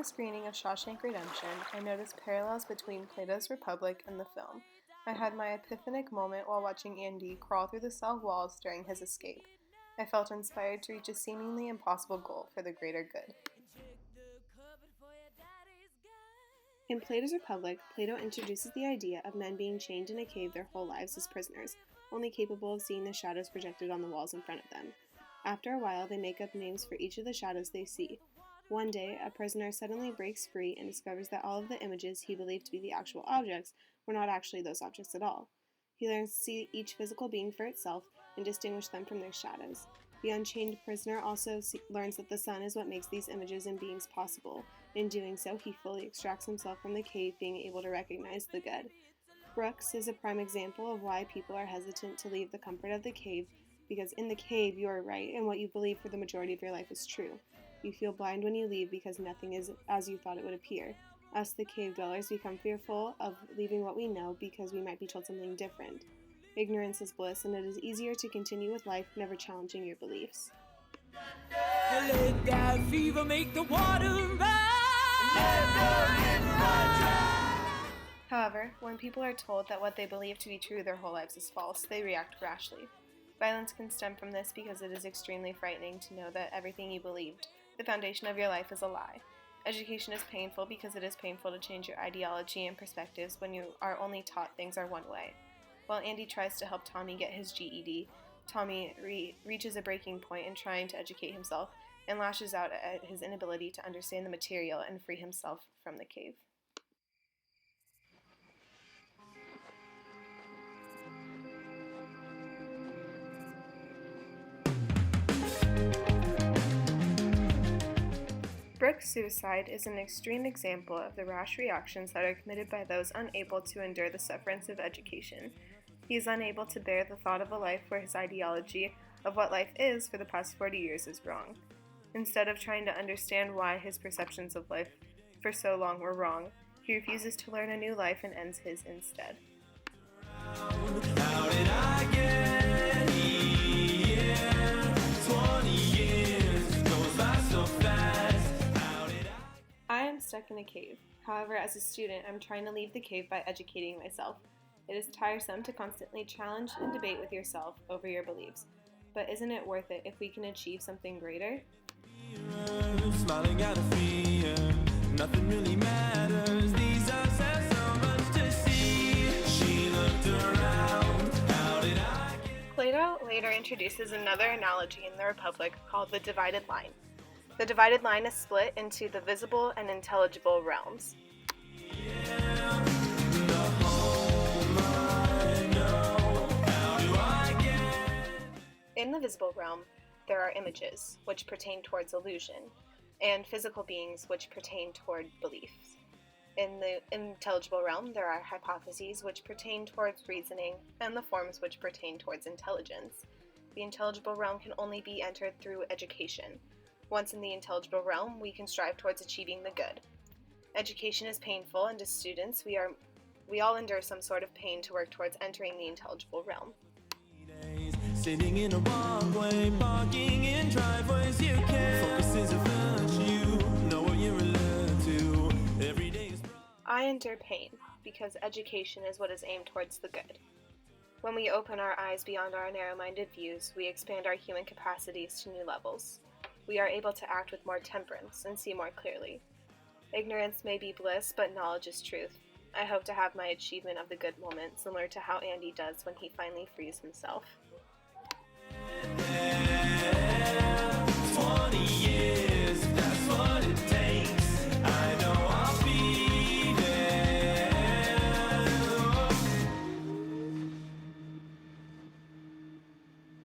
the screening of Shawshank Redemption, I noticed parallels between Plato's Republic and the film. I had my epiphanic moment while watching Andy crawl through the cell walls during his escape. I felt inspired to reach a seemingly impossible goal for the greater good. In Plato's Republic, Plato introduces the idea of men being chained in a cave their whole lives as prisoners, only capable of seeing the shadows projected on the walls in front of them. After a while, they make up names for each of the shadows they see. One day, a prisoner suddenly breaks free and discovers that all of the images he believed to be the actual objects were not actually those objects at all. He learns to see each physical being for itself and distinguish them from their shadows. The unchained prisoner also learns that the sun is what makes these images and beings possible. In doing so, he fully extracts himself from the cave, being able to recognize the good. Brooks is a prime example of why people are hesitant to leave the comfort of the cave, because in the cave you are right and what you believe for the majority of your life is true. You feel blind when you leave because nothing is as you thought it would appear. Us, the cave dwellers, become fearful of leaving what we know because we might be told something different. Ignorance is bliss, and it is easier to continue with life, never challenging your beliefs. Let that fever make the water run. However, when people are told that what they believe to be true their whole lives is false, they react rashly. Violence can stem from this because it is extremely frightening to know that everything you believed, the foundation of your life, is a lie. Education is painful because it is painful to change your ideology and perspectives when you are only taught things are one way. While Andy tries to help Tommy get his GED, Tommy reaches a breaking point in trying to educate himself and lashes out at his inability to understand the material and free himself from the cave. Brooks' suicide is an extreme example of the rash reactions that are committed by those unable to endure the sufferance of education. He is unable to bear the thought of a life where his ideology of what life is for the past 40 years is wrong. Instead of trying to understand why his perceptions of life for so long were wrong, he refuses to learn a new life and ends his instead. How did I get here? 20 years goes by so fast. I am stuck in a cave. However, as a student, I'm trying to leave the cave by educating myself. It is tiresome to constantly challenge and debate with yourself over your beliefs, but isn't it worth it if we can achieve something greater? Smiling out of fear, nothing really matters. These eyes have so much to see. She looked around. How did I get? Plato later introduces another analogy in the Republic called the divided line. The divided line is split into the visible and intelligible realms. In the visible realm, there are images, which pertain towards illusion, and physical beings, which pertain toward beliefs. In the intelligible realm, there are hypotheses, which pertain towards reasoning, and the forms, which pertain towards intelligence. The intelligible realm can only be entered through education. Once in the intelligible realm, we can strive towards achieving the good. Education is painful, and as students, we all endure some sort of pain to work towards entering the intelligible realm. Sitting in a walkway, parking in driveways, you can focus is a virtue, know what you're alert to. Every day is I endure pain because education is what is aimed towards the good. When we open our eyes beyond our narrow-minded views, we expand our human capacities to new levels. We are able to act with more temperance and see more clearly. Ignorance may be bliss, but knowledge is truth. I hope to have my achievement of the good moment similar to how Andy does when he finally frees himself. 20